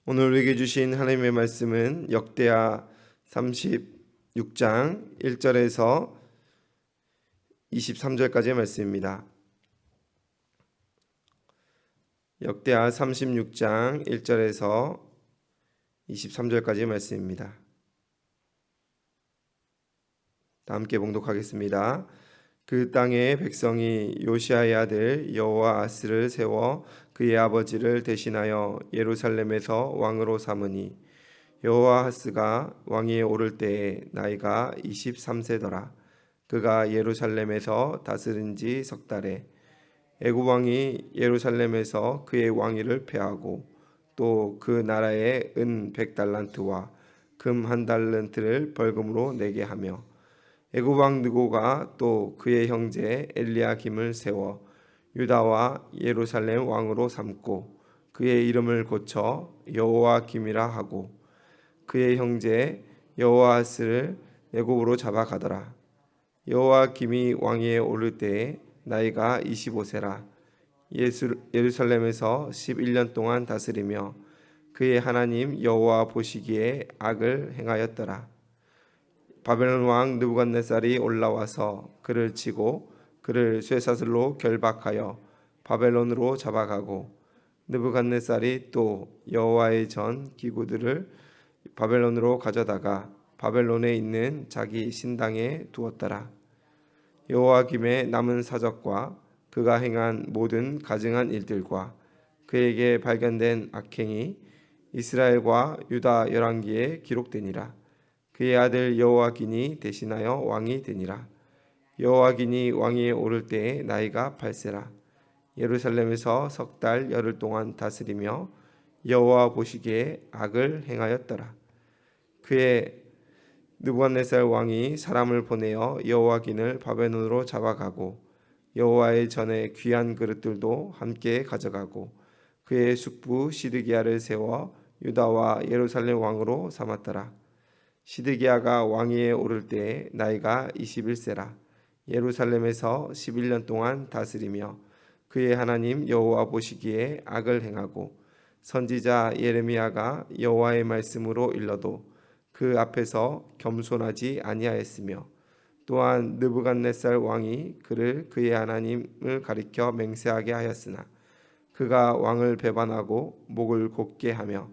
오늘 우리에게 주신 하나님의 말씀은 역대하 36장 1절에서 23절까지의 말씀입니다. 역대하 36장 1절에서 23절까지의 말씀입니다. 다 함께 봉독하겠습니다. 그 땅의 백성이 요시아의 아들 여호아스를 세워 그의 아버지를 대신하여 예루살렘에서 왕으로 삼으니 여호아스가 왕위에 오를 때에 나이가 23세더라. 그가 예루살렘에서 다스린 지 석 달에 애굽 왕이 예루살렘에서 그의 왕위를 폐하고 또 그 나라에 은 100달란트와 금 1달란트를 벌금으로 내게 하며 애굽 왕 느고가 또 그의 형제 엘리야김을 세워 유다와 예루살렘 왕으로 삼고 그의 이름을 고쳐 여호와김이라 하고 그의 형제 여호아스를 애굽으로 잡아가더라. 여호와김이 왕위에 오를 때에 나이가 25세라. 예루살렘에서 11년 동안 다스리며 그의 하나님 여호와 보시기에 악을 행하였더라. 바벨론 왕 느부갓네살이 올라와서 그를 치고 그를 쇠사슬로 결박하여 바벨론으로 잡아가고 느부갓네살이 또 여호와의 전 기구들을 바벨론으로 가져다가 바벨론에 있는 자기 신당에 두었더라. 여호와김의 남은 사적과 그가 행한 모든 가증한 일들과 그에게 발견된 악행이 이스라엘과 유다 열왕기에 기록되니라. 그의 아들 여호아긴이 대신하여 왕이 되니라. 여호아긴이 왕위에 오를 때에 나이가 8세라. 예루살렘에서 석 달 열흘 동안 다스리며 여호와 보시기에 악을 행하였더라. 그의 느부갓네살 왕이 사람을 보내어 여호아긴을 바벨론으로 잡아가고 여호와의 전에 귀한 그릇들도 함께 가져가고 그의 숙부 시드기야를 세워 유다와 예루살렘 왕으로 삼았더라. 시드기야가 왕위에 오를 때에 나이가 21세라. 예루살렘에서 11년 동안 다스리며 그의 하나님 여호와 보시기에 악을 행하고 선지자 예레미야가 여호와의 말씀으로 일러도 그 앞에서 겸손하지 아니하였으며 또한 느부갓네살 왕이 그를 그의 하나님을 가리켜 맹세하게 하였으나 그가 왕을 배반하고 목을 곧게 하며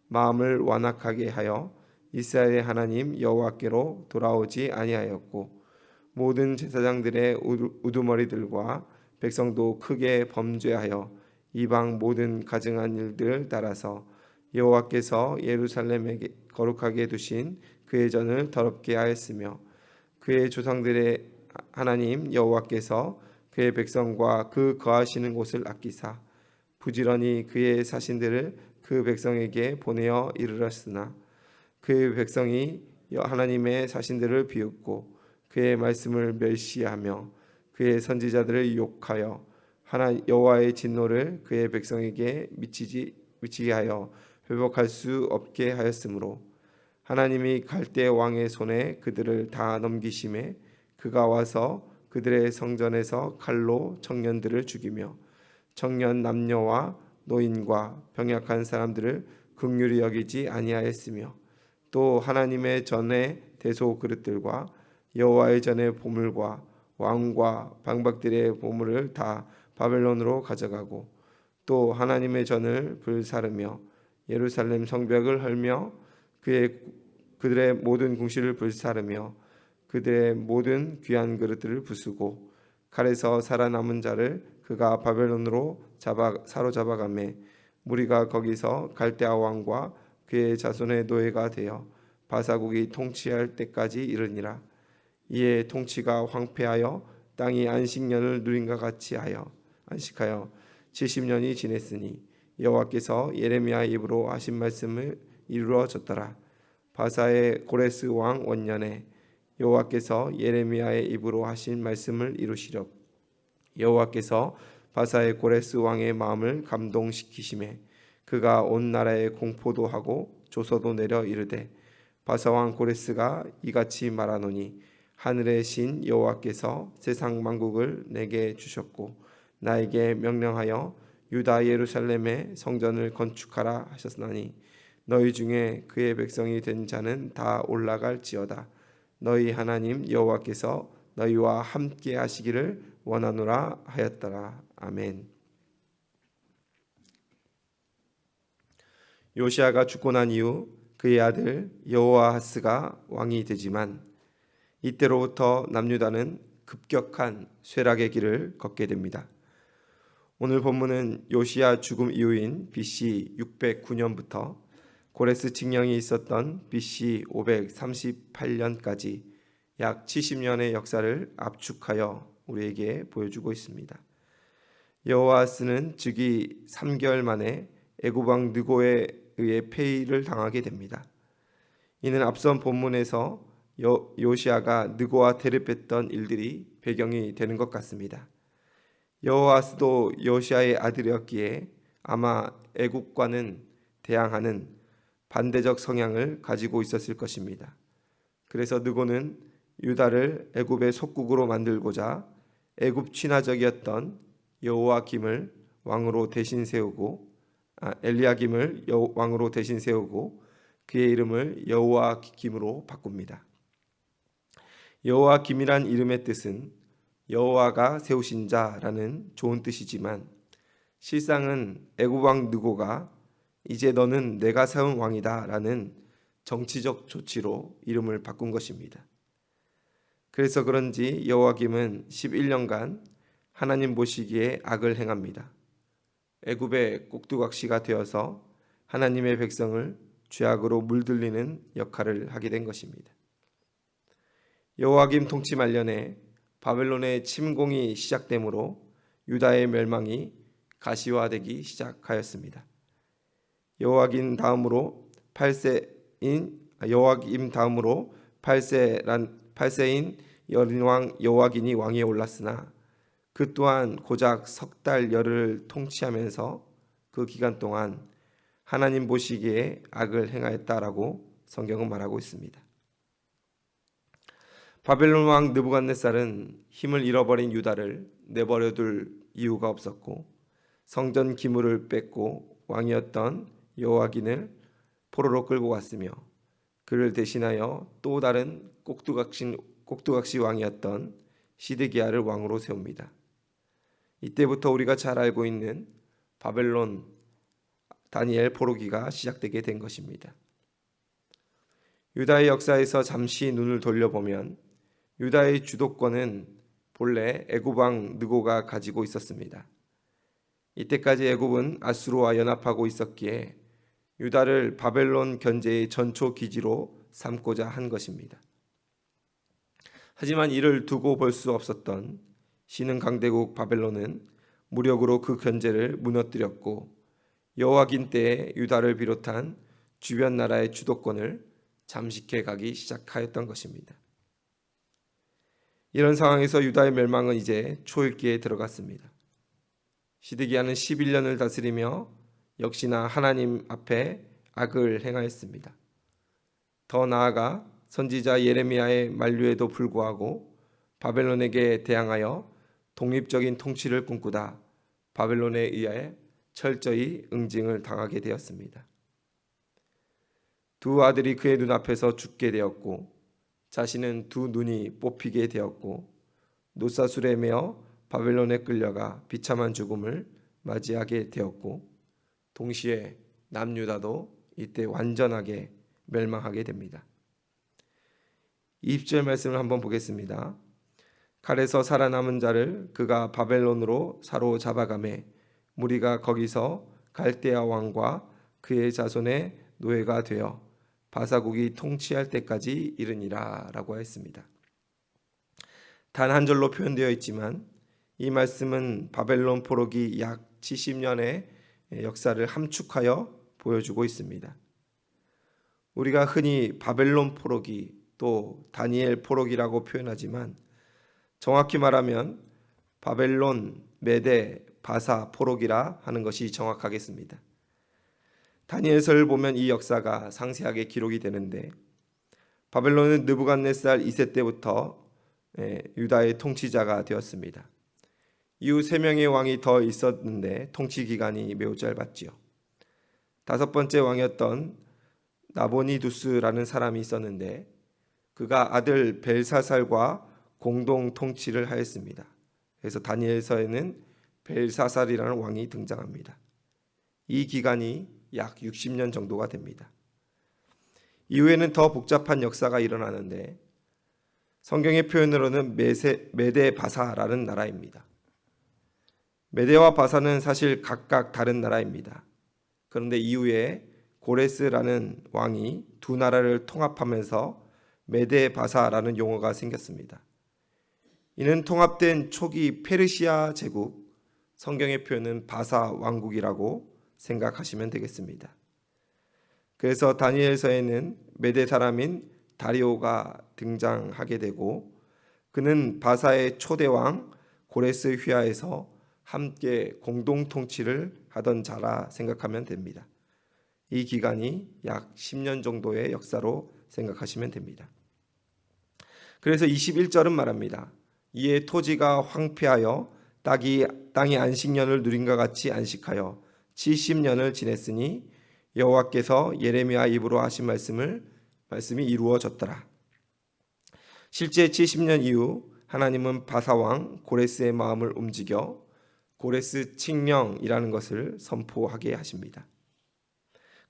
마음을 완악하게 하여 이스라엘의 하나님 여호와께로 돌아오지 아니하였고 모든 제사장들의 우두머리들과 백성도 크게 범죄하여 이방 모든 가증한 일들을 따라서 여호와께서 예루살렘에게 거룩하게 두신 그의 전을 더럽게 하였으며 그의 조상들의 하나님 여호와께서 그의 백성과 그 거하시는 곳을 아끼사 부지런히 그의 사신들을 그 백성에게 보내어 이르렀으나 그의 백성이 하나님의 사신들을 비웃고 그의 말씀을 멸시하며 그의 선지자들을 욕하여 여호와의 진노를 그의 백성에게 미치게 하여 회복할 수 없게 하였으므로 하나님이 갈대 왕의 손에 그들을 다 넘기심에 그가 와서 그들의 성전에서 칼로 청년들을 죽이며 청년 남녀와 노인과 병약한 사람들을 긍휼히 여기지 아니하였으며 또 하나님의 전의 대소 그릇들과 여호와의 전의 보물과 왕과 방박들의 보물을 다 바벨론으로 가져가고 또 하나님의 전을 불사르며 예루살렘 성벽을 헐며 그들의 모든 궁실을 불사르며 그들의 모든 귀한 그릇들을 부수고 칼에서 살아남은 자를 그가 바벨론으로 사로잡아가매 무리가 거기서 갈대아 왕과 그의 자손의 노예가 되어 바사국이 통치할 때까지 이르니라. 이에 통치가 황폐하여 땅이 안식년을 누린과 같이 하여 안식하여 70년이 지냈으니 여호와께서 예레미야 입으로 하신 말씀을 이루어졌더라. 바사의 고레스 왕 원년에 여호와께서 예레미야의 입으로 하신 말씀을 이루시려 여호와께서 바사의 고레스 왕의 마음을 감동시키심에 그가 온 나라에 공포도 하고 조서도 내려 이르되 바사 왕 고레스가 이같이 말하노니 하늘의 신 여호와께서 세상 만국을 내게 주셨고 나에게 명령하여 유다 예루살렘의 성전을 건축하라 하셨나니 너희 중에 그의 백성이 된 자는 다 올라갈지어다. 너희 하나님 여호와께서 너희와 함께 하시기를 원하노라 하였더라. 아멘. 요시아가 죽고 난 이후 그의 아들 여호아하스가 왕이 되지만 이때로부터 남유다는 급격한 쇠락의 길을 걷게 됩니다. 오늘 본문은 요시야 죽음 이후인 BC 609년부터 고레스 칙령이 있었던 BC 538년까지 약 70년의 역사를 압축하여 우리에게 보여주고 있습니다. 여호아스는 즉위 3개월 만에 애굽 왕 느고에 의해 폐위를 당하게 됩니다. 이는 앞선 본문에서 요시아가 느고와 대립했던 일들이 배경이 되는 것 같습니다. 여호아스도 요시아의 아들이었기에 아마 애굽과는 대항하는 반대적 성향을 가지고 있었을 것입니다. 그래서 느고는 유다를 애굽의 속국으로 만들고자 애굽 친화적이었던 여호야김을 왕으로 대신 세우고 엘리야김을 왕으로 대신 세우고 그의 이름을 여호야김으로 바꿉니다. 여호야김이란 이름의 뜻은 여호와가 세우신 자라는 좋은 뜻이지만 실상은 애굽 왕 느고가 이제 너는 내가 세운 왕이다 라는 정치적 조치로 이름을 바꾼 것입니다. 그래서 그런지 여호야김은 11년간 하나님 보시기에 악을 행합니다. 애굽의 꼭두각시가 되어서 하나님의 백성을 죄악으로 물들이는 역할을 하게 된 것입니다. 여호야김 통치 말년에 바벨론의 침공이 시작되므로 유다의 멸망이 가시화되기 시작하였습니다. 여호야김 다음으로 8세인 여린왕 여호야긴이 왕위에 올랐으나 그 또한 고작 석 달 열흘을 통치하면서 그 기간 동안 하나님 보시기에 악을 행하였다라고 성경은 말하고 있습니다. 바벨론 왕 느부갓네살은 힘을 잃어버린 유다를 내버려둘 이유가 없었고 성전 기물을 뺏고 왕이었던 여호야긴을 포로로 끌고 갔으며 그를 대신하여 또 다른 꼭두각시 왕이었던 시드기야를 왕으로 세웁니다. 이때부터 우리가 잘 알고 있는 바벨론 다니엘 포로기가 시작되게 된 것입니다. 유다의 역사에서 잠시 눈을 돌려보면 유다의 주도권은 본래 애굽 왕 느고가 가지고 있었습니다. 이때까지 애굽은 아수르와 연합하고 있었기에 유다를 바벨론 견제의 전초 기지로 삼고자 한 것입니다. 하지만 이를 두고 볼 수 없었던 신흥 강대국 바벨론은 무력으로 그 견제를 무너뜨렸고 여호야긴 때에 유다를 비롯한 주변 나라의 주도권을 잠식해 가기 시작하였던 것입니다. 이런 상황에서 유다의 멸망은 이제 초읽기에 들어갔습니다. 시드기야는 11년을 다스리며 역시나 하나님 앞에 악을 행하였습니다. 더 나아가 선지자 예레미야의 만류에도 불구하고 바벨론에게 대항하여 독립적인 통치를 꿈꾸다 바벨론에 의해 철저히 응징을 당하게 되었습니다. 두 아들이 그의 눈앞에서 죽게 되었고 자신은 두 눈이 뽑히게 되었고 노사술에 매어 바벨론에 끌려가 비참한 죽음을 맞이하게 되었고 동시에 남유다도 이때 완전하게 멸망하게 됩니다. 20절 말씀을 한번 보겠습니다. 칼에서 살아남은 자를 그가 바벨론으로 사로잡아가매 무리가 거기서 갈대아 왕과 그의 자손의 노예가 되어 바사국이 통치할 때까지 이르니라 라고 했습니다. 단 한 절로 표현되어 있지만 이 말씀은 바벨론 포로기 약 70년의 역사를 함축하여 보여주고 있습니다. 우리가 흔히 바벨론 포로기 또 다니엘 포로기라고 표현하지만 정확히 말하면 바벨론, 메데, 바사 포로기라 하는 것이 정확하겠습니다. 다니엘서를 보면 이 역사가 상세하게 기록이 되는데 바벨론은 느부갓네살 2세 때부터 유다의 통치자가 되었습니다. 이후 3명의 왕이 더 있었는데 통치 기간이 매우 짧았지요. 5번째 왕이었던 나보니두스라는 사람이 있었는데 그가 아들 벨사살과 공동 통치를 하였습니다. 그래서 다니엘서에는 벨사살이라는 왕이 등장합니다. 이 기간이 약 60년 정도가 됩니다. 이후에는 더 복잡한 역사가 일어나는데 성경의 표현으로는 메데 바사라는 나라입니다. 메데와 바사는 사실 각각 다른 나라입니다. 그런데 이후에 고레스라는 왕이 두 나라를 통합하면서 메데 바사라는 용어가 생겼습니다. 이는 통합된 초기 페르시아 제국, 성경의 표현은 바사 왕국이라고 생각하시면 되겠습니다. 그래서 다니엘서에는 메데 사람인 다리오가 등장하게 되고 그는 바사의 초대왕 고레스 휘하에서 함께 공동 통치를 하던 자라 생각하면 됩니다. 이 기간이 약 10년 정도의 역사로 생각하시면 됩니다. 그래서 21절은 말합니다. 이에 토지가 황폐하여 땅이 안식년을 누린 것 같이 안식하여 70년을 지냈으니 여호와께서 예레미야 입으로 하신 말씀이 이루어졌더라. 실제 70년 이후 하나님은 바사왕 고레스의 마음을 움직여 고레스 칙령이라는 것을 선포하게 하십니다.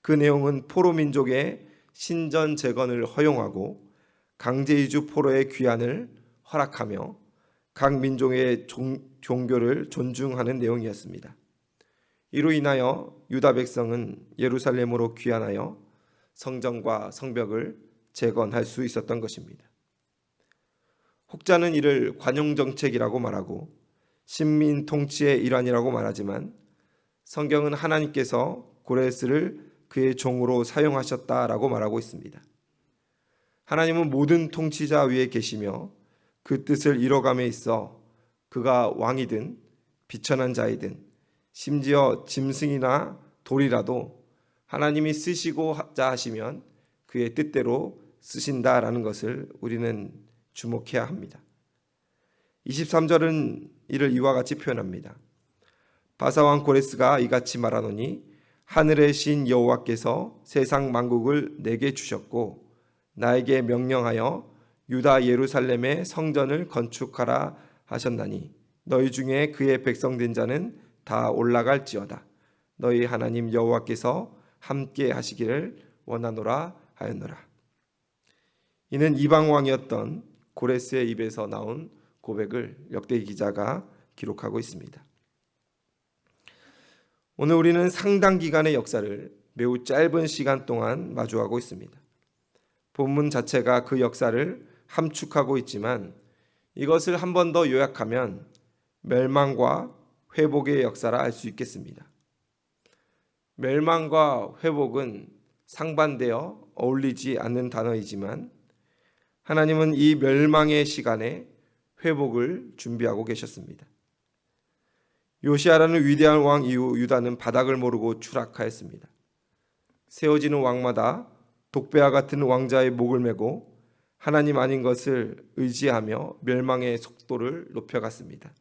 그 내용은 포로 민족의 신전 재건을 허용하고 강제이주 포로의 귀환을 허락하며 각 민족의 종교를 존중하는 내용이었습니다. 이로 인하여 유다 백성은 예루살렘으로 귀환하여 성전과 성벽을 재건할 수 있었던 것입니다. 혹자는 이를 관용정책이라고 말하고 신민 통치의 일환이라고 말하지만 성경은 하나님께서 고레스를 그의 종으로 사용하셨다라고 말하고 있습니다. 하나님은 모든 통치자 위에 계시며 그 뜻을 이뤄감에 있어 그가 왕이든 비천한 자이든 심지어 짐승이나 돌이라도 하나님이 쓰시고자 하시면 그의 뜻대로 쓰신다라는 것을 우리는 주목해야 합니다. 23절은 이를 이와 같이 표현합니다. 바사왕 고레스가 이같이 말하노니 하늘의 신 여호와께서 세상 만국을 내게 주셨고 나에게 명령하여 유다 예루살렘의 성전을 건축하라 하셨나니 너희 중에 그의 백성된 자는 다 올라갈지어다. 너희 하나님 여호와께서 함께 하시기를 원하노라 하였노라. 이는 이방 왕이었던 고레스의 입에서 나온 고백을 역대기 기자가 기록하고 있습니다. 오늘 우리는 상당 기간의 역사를 매우 짧은 시간 동안 마주하고 있습니다. 본문 자체가 그 역사를 함축하고 있지만 이것을 한 번 더 요약하면 멸망과 회복의 역사라 할 수 있겠습니다. 멸망과 회복은 상반되어 어울리지 않는 단어이지만 하나님은 이 멸망의 시간에 회복을 준비하고 계셨습니다. 요시아라는 위대한 왕 이후 유다는 바닥을 모르고 추락하였습니다. 세워지는 왕마다 독배와 같은 왕자의 목을 메고 하나님 아닌 것을 의지하며 멸망의 속도를 높여갔습니다.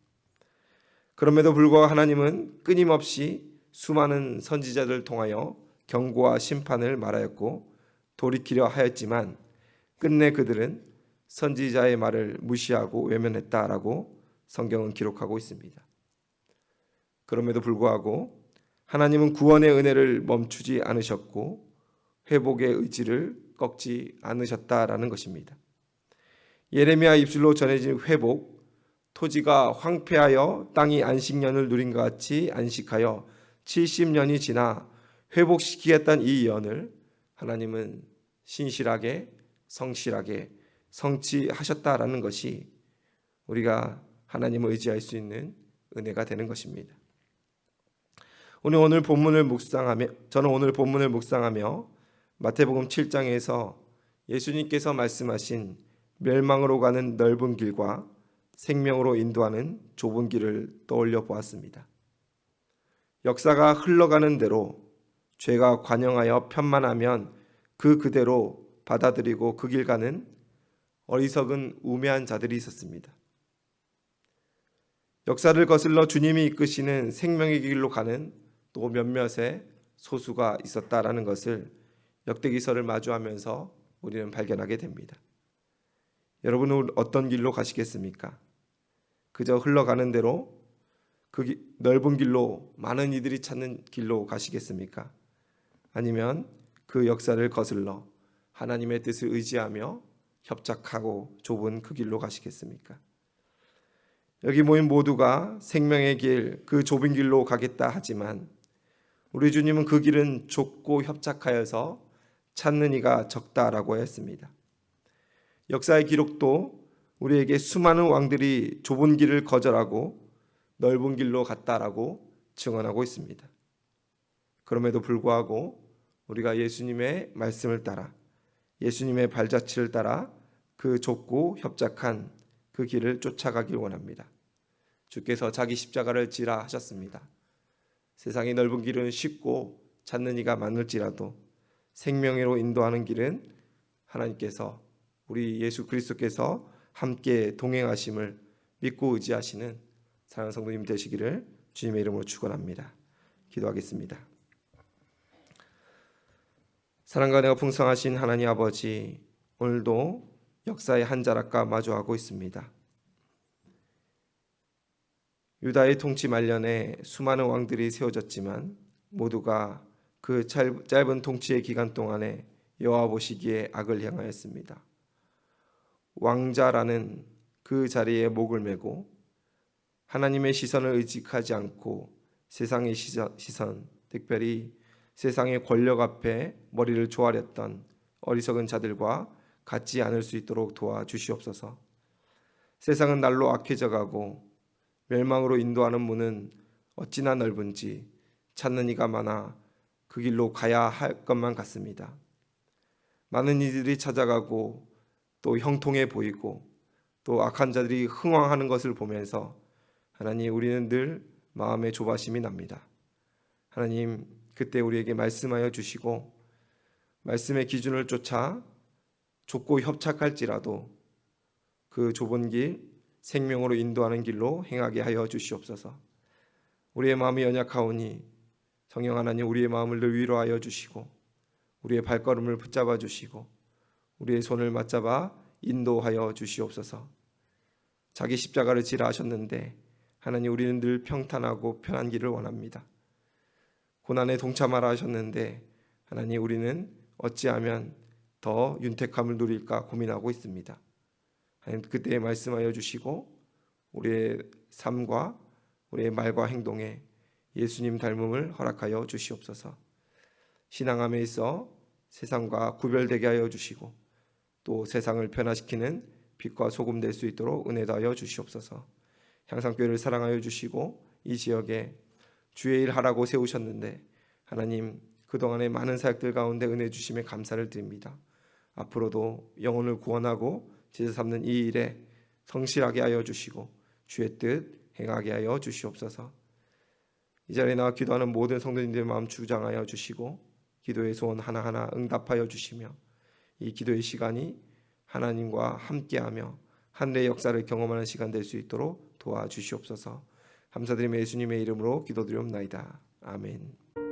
그럼에도 불구하고 하나님은 끊임없이 수많은 선지자들을 통하여 경고와 심판을 말하였고 돌이키려 하였지만 끝내 그들은 선지자의 말을 무시하고 외면했다라고 성경은 기록하고 있습니다. 그럼에도 불구하고 하나님은 구원의 은혜를 멈추지 않으셨고 회복의 의지를 꺾지 않으셨다라는 것입니다. 예레미야 입술로 전해진 회복, 토지가 황폐하여 땅이 안식년을 누린 것 같이 안식하여 70년이 지나 회복시키겠다는 이 예언을 하나님은 신실하게 성실하게 성취하셨다라는 것이 우리가 하나님을 의지할 수 있는 은혜가 되는 것입니다. 저는 오늘 본문을 묵상하며 마태복음 7장에서 예수님께서 말씀하신 멸망으로 가는 넓은 길과 생명으로 인도하는 좁은 길을 떠올려 보았습니다. 역사가 흘러가는 대로 죄가 관영하여 편만하면 그대로 받아들이고 그 길 가는 어리석은 우매한 자들이 있었습니다. 역사를 거슬러 주님이 이끄시는 생명의 길로 가는 또 몇몇의 소수가 있었다라는 것을 역대기서를 마주하면서 우리는 발견하게 됩니다. 여러분은 어떤 길로 가시겠습니까? 그저 흘러가는 대로 그 넓은 길로, 많은 이들이 찾는 길로 가시겠습니까? 아니면 그 역사를 거슬러 하나님의 뜻을 의지하며 협착하고 좁은 그 길로 가시겠습니까? 여기 모인 모두가 생명의 길, 그 좁은 길로 가겠다 하지만 우리 주님은 그 길은 좁고 협착하여서 찾는 이가 적다라고 했습니다. 역사의 기록도 우리에게 수많은 왕들이 좁은 길을 거절하고 넓은 길로 갔다라고 증언하고 있습니다. 그럼에도 불구하고 우리가 예수님의 말씀을 따라, 예수님의 발자취를 따라 그 좁고 협착한 그 길을 쫓아가길 원합니다. 주께서 자기 십자가를 지라 하셨습니다. 세상의 넓은 길은 쉽고 찾는 이가 많을지라도 생명으로 인도하는 길은 하나님께서, 우리 예수 그리스도께서 함께 동행하심을 믿고 의지하시는 사랑하는 성도님 되시기를 주님의 이름으로 축원합니다. 기도하겠습니다. 사랑과 은혜가 풍성하신 하나님 아버지, 오늘도 역사의 한 자락과 마주하고 있습니다. 유다의 통치 말년에 수많은 왕들이 세워졌지만 모두가 그 짧은 통치의 기간 동안에 여호와 보시기에 악을 행하였습니다. 왕자라는 그 자리에 목을 메고 하나님의 시선을 의식하지 않고 세상의 시선, 특별히 세상의 권력 앞에 머리를 조아렸던 어리석은 자들과 같지 않을 수 있도록 도와주시옵소서. 세상은 날로 악해져 가고 멸망으로 인도하는 문은 어찌나 넓은지 찾는 이가 많아 그 길로 가야 할 것만 같습니다. 많은 이들이 찾아가고 또 형통해 보이고 또 악한 자들이 흥왕하는 것을 보면서 하나님, 우리는 늘 마음의 조바심이 납니다. 하나님, 그때 우리에게 말씀하여 주시고 말씀의 기준을 쫓아 좁고 협착할지라도 그 좁은 길, 생명으로 인도하는 길로 행하게 하여 주시옵소서. 우리의 마음이 연약하오니 성령 하나님, 우리의 마음을 늘 위로하여 주시고 우리의 발걸음을 붙잡아 주시고 우리의 손을 맞잡아 인도하여 주시옵소서. 자기 십자가를 지라 하셨는데 하나님, 우리는 늘 평탄하고 편한 길을 원합니다. 고난에 동참하라 하셨는데 하나님, 우리는 어찌하면 더 윤택함을 누릴까 고민하고 있습니다. 하나님, 그때 말씀하여 주시고 우리의 삶과 우리의 말과 행동에 예수님 닮음을 허락하여 주시옵소서. 신앙함에 있어 세상과 구별되게 하여 주시고 또 세상을 변화시키는 빛과 소금 될 수 있도록 은혜 더하여 주시옵소서. 향상교회를 사랑하여 주시고 이 지역에 주의 일 하라고 세우셨는데 하나님, 그동안의 많은 사역들 가운데 은혜 주심에 감사를 드립니다. 앞으로도 영혼을 구원하고 제자 삼는 이 일에 성실하게 하여 주시고 주의 뜻 행하게 하여 주시옵소서. 이 자리에 나와 기도하는 모든 성도님들의 마음 주장하여 주시고 기도의 소원 하나하나 응답하여 주시며 이 기도의 시간이 하나님과 함께하며 하늘의 역사를 경험하는 시간 될 수 있도록 도와주시옵소서. 감사드리며 예수님의 이름으로 기도드리옵나이다. 아멘.